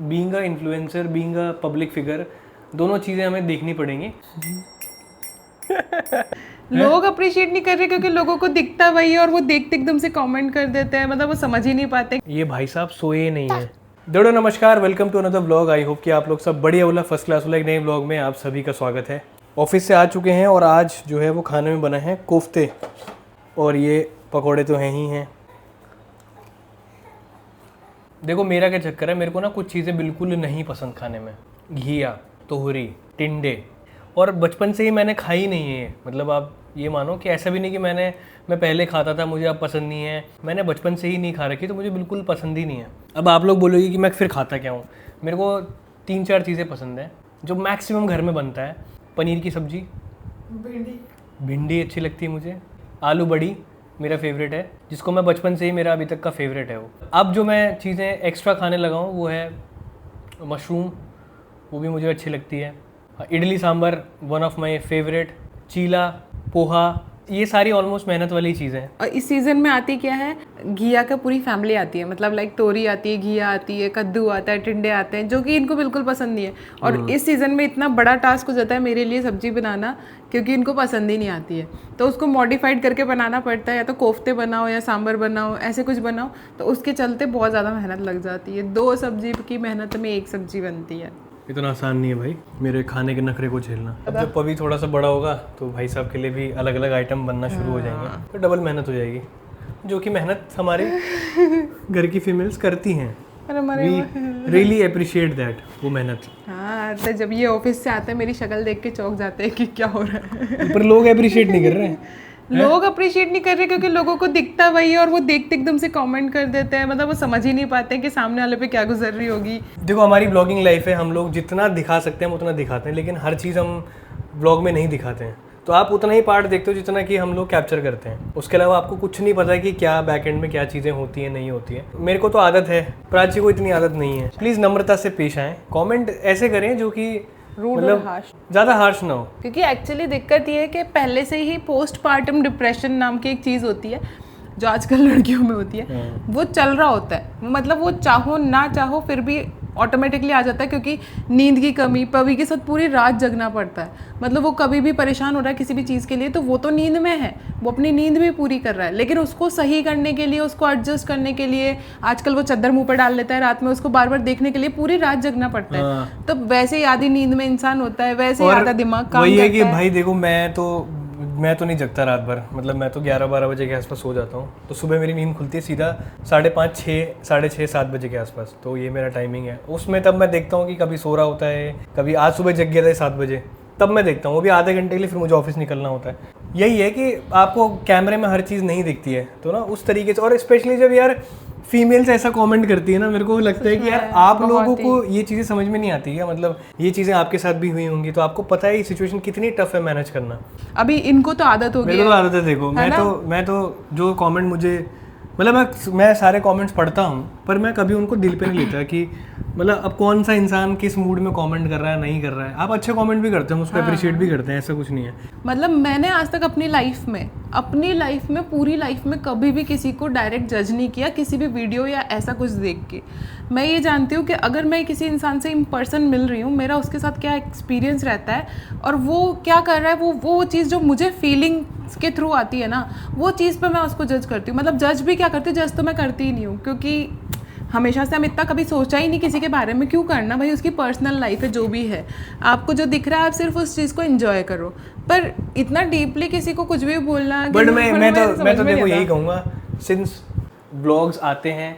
Being a influencer, being a public figure, दोनों चीज़ें हमें देखनी पड़ेंगी। लोग अप्रिशिएट नहीं कर रहे क्योंकि लोगों को दिखता वही है और वो देखते एकदम से कमेंट कर देते हैं, मतलब वो समझ ही नहीं पाते। ये भाई साहब सोए नहीं है। दोस्तों नमस्कार, welcome to another vlog. I hope कि आप लोग सब बढ़िया वाला फर्स्ट क्लास वाला एक नए व्लॉग में आप सभी का स्वागत है। ऑफिस से आ चुके हैं और आज जो है वो खाने में बना है कोफ्ते और ये पकोड़े तो हैं ही हैं। देखो मेरा क्या चक्कर है, मेरे को ना कुछ चीज़ें बिल्कुल नहीं पसंद खाने में। घिया, तोहरी, टिंडे, और बचपन से ही मैंने खाई नहीं है। मतलब आप ये मानो कि ऐसा भी नहीं कि मैं पहले खाता था मुझे अब पसंद नहीं है, मैंने बचपन से ही नहीं खा रखी तो मुझे बिल्कुल पसंद ही नहीं है। अब आप लोग बोलोगे कि मैं फिर खाता क्या हूँ। मेरे को 3-4 चीज़ें पसंद है जो मैक्सिमम घर में बनता है। पनीर की सब्जी, भिंडी अच्छी लगती है मुझे, आलू बड़ी मेरा फेवरेट है, जिसको मैं बचपन से ही मेरा अभी तक का फेवरेट है वो। अब जो मैं चीज़ें एक्स्ट्रा खाने लगा हूँ वो है मशरूम, वो भी मुझे अच्छी लगती है। Idli sambar one of my favourite, chilla, poha, ये सारी ऑलमोस्ट मेहनत वाली चीज़ें हैं। और इस सीजन में आती क्या है, घिया का पूरी फैमिली आती है, मतलब लाइक तोरी आती है, घिया आती है, कद्दू आता है, टिंडे आते हैं, जो कि इनको बिल्कुल पसंद नहीं है। और इस सीजन में इतना बड़ा टास्क हो जाता है मेरे लिए सब्जी बनाना, क्योंकि इनको पसंद ही नहीं आती है। तो उसको मॉडिफाइड करके बनाना पड़ता है, या तो कोफ्ते बनाओ या सांभर बनाओ, ऐसे कुछ बनाओ। तो उसके चलते बहुत ज़्यादा मेहनत लग जाती है। 2 सब्जी की मेहनत में 1 सब्जी बनती है। इतना आसान नहीं है भाई मेरे खाने के नखरे को झेलना। अब जब पवी थोड़ा सा बड़ा होगा तो भाई साहब के लिए भी अलग अलग आइटम बनना शुरू हो जाएंगे, तो डबल मेहनत हो जाएगी, जो कि मेहनत हमारे घर की फीमेल्स करती हैं। वी रियली अप्रिशिएट दैट, वो मेहनत। हाँ, तो जब ये ऑफिस से आते हैं मेरी शक्ल देख के चौंक जाते हैं कि क्या हो रहा है। पर लोग अप्रिशिएट नहीं कर रहे हैं। लोग अप्रिशिएट नहीं कर रहे क्योंकि लोगों को दिखता वही है और वो देखते एकदम से कमेंट कर देते हैं, मतलब वो समझ ही नहीं पाते कि सामने वाले पे क्या गुजर रही होगी। देखो हमारी ब्लॉगिंग लाइफ है, हम लोग जितना दिखा सकते हैं हम उतना दिखाते हैं, लेकिन हर चीज़ हम ब्लॉग में नहीं दिखाते हैं। तो आप उतना ही पार्ट देखते हो जितना कि हम लोग कैप्चर करते हैं, उसके अलावा आपको कुछ नहीं पता है कि क्या बैक एंड में क्या चीज़ें होती हैं नहीं होती है। मेरे को तो आदत है, प्राची को इतनी आदत नहीं है। प्लीज़ नम्रता से पेश आएँ, कॉमेंट ऐसे करें जो कि मतलब ज़्यादा हार्श ना हो। क्योंकि एक्चुअली दिक्कत ये है कि पहले से ही पोस्टपार्टम डिप्रेशन नाम की एक चीज़ होती है जो आजकल लड़कियों में होती है, वो चल रहा होता है। मतलब वो चाहो ना चाहो फिर भी ऑटोमेटिकली आ जाता है, क्योंकि नींद की कमी, पवी के साथ पूरी रात जगना पड़ता है। मतलब वो कभी भी परेशान हो रहा है किसी भी चीज़ के लिए तो वो तो नींद में है, वो अपनी नींद भी पूरी कर रहा है, लेकिन उसको सही करने के लिए, उसको एडजस्ट करने के लिए आजकल वो चद्दर मुंह पर डाल लेता है रात में, उसको बार बार देखने के लिए पूरी रात जगना पड़ता है। तो वैसे ही आधी नींद में इंसान होता है, वैसे ही आधा दिमाग काम वही है करता कि है। भाई देखो मैं तो नहीं जगता रात भर, मतलब मैं तो 11-12 बजे के आसपास सो जाता हूँ। तो सुबह मेरी नींद खुलती है सीधा 5:30, 6, 6:30, 7 बजे के आसपास। तो ये मेरा टाइमिंग है। उसमें तब मैं देखता हूँ कि कभी सो रहा होता है, कभी आज सुबह जग गया था 7 बजे, तब मैं देखता हूँ। वो भी आधे घंटे के लिए, फिर मुझे ऑफिस निकलना होता है। यही है कि आपको कैमरे में हर चीज़ नहीं दिखती है, तो ना उस तरीके से। और स्पेशली जब यार फीमेल्स ऐसा कमेंट करती है ना, मेरे को लगता है कि यार आप लोगों को ये चीज़ें समझ में नहीं आती है। मतलब ये चीज़ें आपके साथ भी हुई होंगी तो आपको पता है ये सिचुएशन कितनी टफ है मैनेज करना। अभी इनको तो आदत हो गई है। मेरे को तो आदत है। देखो मैं तो जो कमेंट मुझे, मतलब मैं सारे कमेंट्स पढ़ता हूँ, पर मैं कभी उनको दिल पे नहीं लेता कि मतलब अब कौन सा इंसान किस मूड में कमेंट कर रहा है नहीं कर रहा है। आप अच्छे कमेंट भी करते हैं, उसको अप्रिशिएट भी करते हैं, ऐसा कुछ नहीं है। मतलब मैंने आज तक अपनी लाइफ में पूरी लाइफ में कभी भी किसी को डायरेक्ट जज नहीं किया किसी भी वीडियो या ऐसा कुछ देख के। मैं ये जानती हूँ कि अगर मैं किसी इंसान से इन पर्सन मिल रही हूँ, मेरा उसके साथ क्या एक्सपीरियंस रहता है और वो क्या कर रहा है, वो चीज़ जो मुझे फीलिंग्स के थ्रू आती है ना, वो चीज़ पे मैं उसको जज करती हूँ। मतलब जज भी क्या करती हूँ, जज तो मैं करती ही नहीं हूँ, क्योंकि हमेशा से हम इतना कभी सोचा ही नहीं किसी के बारे में। क्यों करना भाई, उसकी पर्सनल लाइफ है, जो भी है। आपको जो दिख रहा है आप सिर्फ उस चीज़ को एंजॉय करो, पर इतना डीपली किसी को कुछ भी बोलना। बट मैं तो देखो यही कहूँगा, सिंस ब्लॉग्स आते हैं,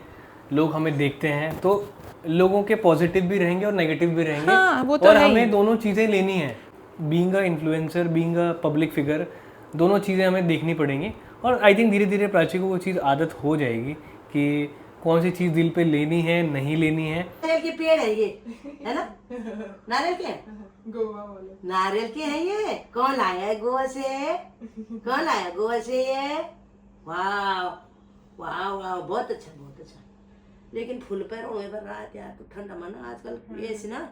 लोग हमें देखते हैं, तो लोगों के पॉजिटिव भी रहेंगे और नेगेटिव भी रहेंगे। हाँ, वो तो और है हमें दोनों चीज़ें लेनी है। Being a influencer, being a public figure, दोनों चीज़ें हमें देखनी पड़ेंगी। और आई थिंक धीरे धीरे प्राची को वो चीज़ आदत हो जाएगी कि कौन सी चीज़ दिल पे लेनी है नहीं लेनी है। नारियल के पेड़ है ये, है ना? नारियल के गोवा वाले नारियल के है ये। कौन लाया है गोवा से? कौन लाया गोवा से ये? वाह वाह वाह, बहुत अच्छा बहुत अच्छा। लेकिन फुल पैर ओए भर रात यार, तो ठंडा मना आजकल ये ना।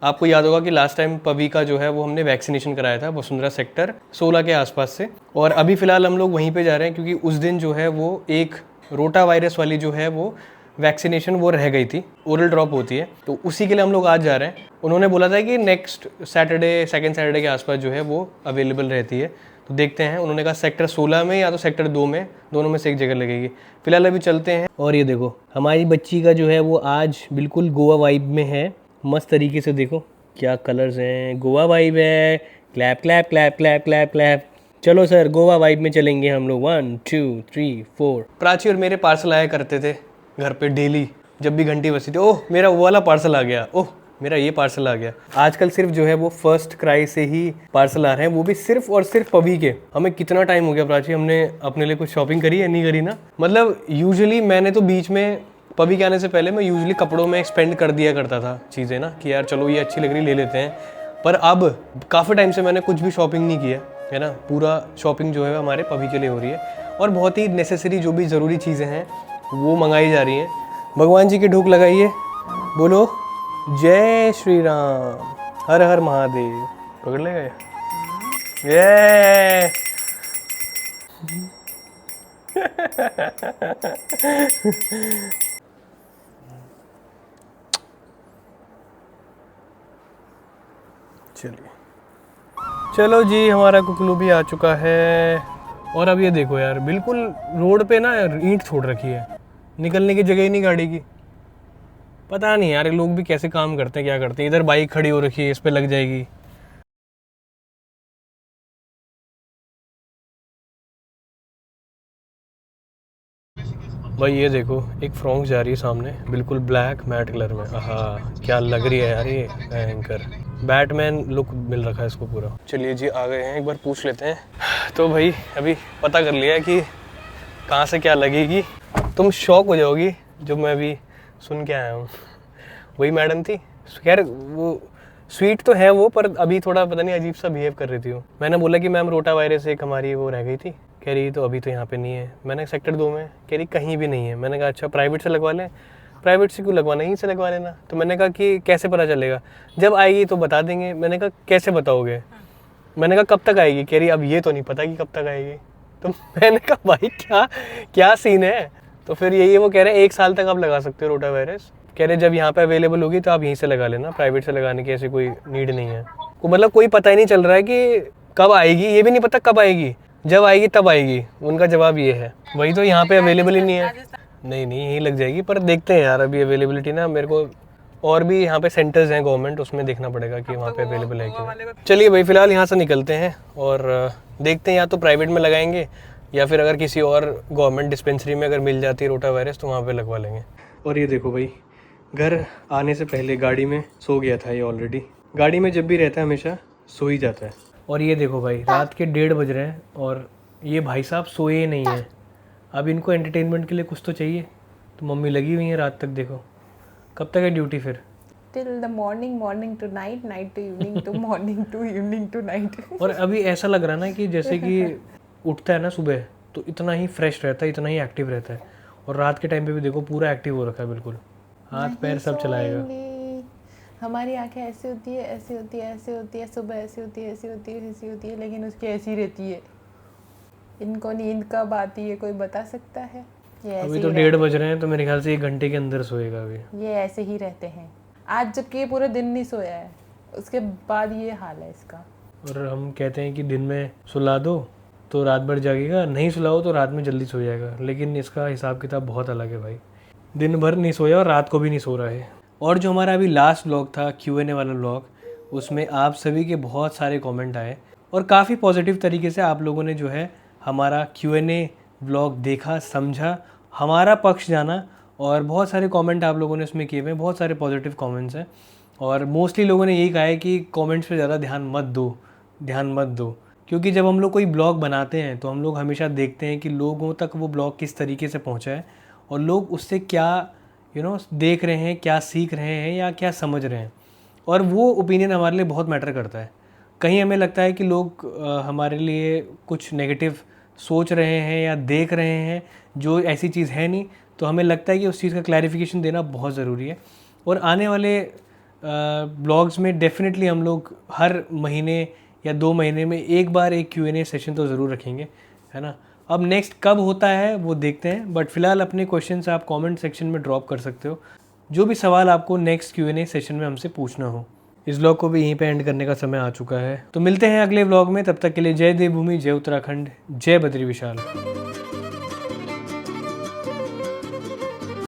आपको याद होगा कि लास्ट टाइम पवी का जो है वो हमने वैक्सीनेशन कराया था वसुंधरा सेक्टर 16 के आसपास से, और अभी फ़िलहाल हम लोग वहीं पे जा रहे हैं क्योंकि उस दिन जो है वो एक रोटा वायरस वाली जो है वो वैक्सीनेशन वो रह गई थी, ओरल ड्रॉप होती है, तो उसी के लिए हम लोग आज जा रहे हैं। उन्होंने बोला था कि नेक्स्ट सैटरडे, सेकंड सैटरडे के आसपास जो है वो अवेलेबल रहती है, तो देखते हैं। उन्होंने कहा सेक्टर 16 में या तो सेक्टर 2 में, दोनों में से एक जगह लगेगी। फिलहाल अभी चलते हैं। और ये देखो हमारी बच्ची का जो है वो आज बिल्कुल गोवा वाइब में है, मस्त तरीके से। देखो क्या कलर्स हैं, गोवा वाइब है। Clap clap clap clap clap clap. चलो सर गोवा वाइब में चलेंगे हम लोग। 1 2 3 4। प्राची और मेरे पार्सल आया करते थे घर पे डेली, जब भी घंटी बजती थी, ओह मेरा वो वाला पार्सल आ गया, ओह मेरा ये पार्सल आ गया। आजकल सिर्फ जो है वो फर्स्ट क्राई से ही पार्सल आ रहे हैं, वो भी सिर्फ और सिर्फ पवी के। हमें कितना टाइम हो गया प्राची, हमने अपने लिए कुछ शॉपिंग करी है? नहीं करी ना। मतलब यूजुअली मैंने तो बीच में पवी के आने से पहले मैं यूजुअली कपड़ों में एक्सपेंड कर दिया करता था चीज़ें ना, कि यार चलो ये अच्छी लग रही ले लेते हैं। पर अब काफ़ी टाइम से मैंने कुछ भी शॉपिंग नहीं किया है ना। पूरा शॉपिंग जो है हमारे पवी के लिए हो रही है, और बहुत ही नेसेसरी जो भी ज़रूरी चीज़ें हैं वो मंगाई जा रही हैं। भगवान जी की ढूक लगाइए, बोलो जय श्री राम, हर हर महादेव। पकड़ लेगा ये। चलिए, चलो जी, हमारा कुकलू भी आ चुका है। और अब ये देखो यार, बिल्कुल रोड पे ना ईंट छोड़ रखी है, निकलने की जगह ही नहीं गाड़ी की। पता नहीं यार ये लोग भी कैसे काम करते हैं, क्या करते हैं। इधर बाइक खड़ी हो रखी है, इस पे लग जाएगी। भाई ये देखो एक फ्रॉक जा रही है सामने, बिल्कुल ब्लैक मैट कलर में। हाँ क्या लग रही है यार ये एंकर, बैटमैन लुक मिल रखा है इसको पूरा। चलिए जी आ गए हैं, एक बार पूछ लेते हैं। तो भाई अभी पता कर लिया है कि कहाँ से क्या लगेगी। तुम शॉक हो जाओगी जो मैं अभी सुन के आया हूँ। वही मैडम थी, खैर वो स्वीट तो है वो, पर अभी थोड़ा पता नहीं अजीब सा बिहेव कर रही थी वो। मैंने बोला कि मैम रोटा वायरस एक हमारी वो रह गई थी, कह रही तो अभी तो यहाँ पे नहीं है। मैंने सेक्टर 2 में, कह रही कहीं भी नहीं है। मैंने कहा अच्छा प्राइवेट से लगवा लें। प्राइवेट से क्यों लगवाना, यहीं से लगवा लेना। तो मैंने कहा कि कैसे पता चलेगा, जब आएगी तो बता देंगे। मैंने कहा कैसे बताओगे, मैंने कहा कब तक आएगी, कह रही अब ये तो नहीं पता कि कब तक आएगी। तो मैंने कहा भाई क्या क्या सीन है। तो फिर यही वो कह रहे हैं 1 साल तक आप लगा सकते हो रोटा वायरस। कह रहे जब यहाँ पे अवेलेबल होगी तो आप यहीं से लगा लेना, प्राइवेट से लगाने की ऐसी कोई नीड नहीं है। को मतलब कोई पता ही नहीं चल रहा है कि कब आएगी, ये भी नहीं पता कब आएगी, जब आएगी तब आएगी। उनका जवाब ये है। वही तो यहाँ पे अवेलेबल ही नहीं है। नहीं यहीं लग जाएगी, पर देखते हैं यार अभी अवेलेबिलिटी ना। मेरे को और भी यहाँ पे सेंटर्स हैं गवर्नमेंट, उसमें देखना पड़ेगा कि वहाँ पे अवेलेबल है कि। चलिए भाई फिलहाल यहाँ से निकलते हैं और देखते हैं, या तो प्राइवेट में लगाएंगे या फिर अगर किसी और गवर्नमेंट डिस्पेंसरी में अगर मिल जाती है रोटा वायरस तो वहाँ पे लगवा लेंगे। और ये देखो भाई, घर आने से पहले गाड़ी में सो गया था ये ऑलरेडी। गाड़ी में जब भी रहता है हमेशा सो ही जाता है। और ये देखो भाई रात के 1:30 बज रहे हैं और ये भाई साहब सोए ही नहीं हैं। अब इनको एंटरटेनमेंट के लिए कुछ तो चाहिए, तो मम्मी लगी हुई है रात तक। देखो कब तक है ड्यूटी फिर? Till the morning, morning to night, night to evening to morning to evening to night. और अभी ऐसा लग रहा है ना कि जैसे कि उठता है ना सुबह तो इतना ही फ्रेश रहता है, इतना ही एक्टिव रहता है। और रात के टाइम पे भी देखो पूरा एक्टिव हो रखा है, बिल्कुल हाथ पैर सब चलाएगा। हमारी आंखें ऐसे होती है, ऐसे होती है, ऐसे होती है, सुबह ऐसी होती है, ऐसी होती है, ऐसी होती है, लेकिन उसकी ऐसी रहती है। इनको नींद कब आती है कोई बता सकता है? ये अभी तो 1:30 बज रहे हैं, तो मेरे ख्याल से 1 घंटे के अंदर सोएगा अभी। ये ऐसे ही रहते हैं। आज जबकि ये पूरे दिन नहीं सोया है, उसके बाद ये हाल है इसका। और हम कहते हैं कि दिन में सुला दो तो रात भर जागेगा, नहीं सुलाओ तो रात में जल्दी सो जाएगा। लेकिन इसका हिसाब किताब बहुत अलग है भाई, दिन भर नहीं सोया और रात को भी नहीं सो रहा है। और जो हमारा अभी लास्ट व्लॉग था Q&A वाला व्लॉग, उसमें आप सभी के बहुत सारे कमेंट आए और काफ़ी पॉजिटिव तरीके से आप लोगों ने जो है हमारा Q&A व्लॉग देखा, समझा, हमारा पक्ष जाना। और बहुत सारे कमेंट आप लोगों ने उसमें किए हुए हैं, बहुत सारे पॉजिटिव कमेंट्स हैं। और मोस्टली लोगों ने यही कहा है कि कमेंट्स पे ज़्यादा ध्यान मत दो, क्योंकि जब हम लोग कोई ब्लॉग बनाते हैं तो हम लोग हमेशा देखते हैं कि लोगों तक वो ब्लॉग किस तरीके से पहुँचा है और लोग उससे क्या देख रहे हैं, क्या सीख रहे हैं या क्या समझ रहे हैं। और वो ओपिनियन हमारे लिए बहुत मैटर करता है। कहीं हमें लगता है कि लोग हमारे लिए कुछ नेगेटिव सोच रहे हैं या देख रहे हैं जो ऐसी चीज़ है नहीं, तो हमें लगता है कि उस चीज़ का क्लैरिफिकेशन देना बहुत ज़रूरी है। और आने वाले ब्लॉग्स में डेफिनेटली हम लोग हर महीने या 2 महीने में एक बार एक Q&A सेशन तो ज़रूर रखेंगे, है ना। अब नेक्स्ट कब होता है वो देखते हैं, बट फिलहाल अपने क्वेश्चन आप कमेंट सेक्शन में ड्रॉप कर सकते हो, जो भी सवाल आपको नेक्स्ट Q&A सेशन में हमसे पूछना हो। इस व्लॉग को भी यहीं पे एंड करने का समय आ चुका है, तो मिलते हैं अगले व्लॉग में। तब तक के लिए जय देवभूमि, जय उत्तराखंड, जय बद्री विशाल।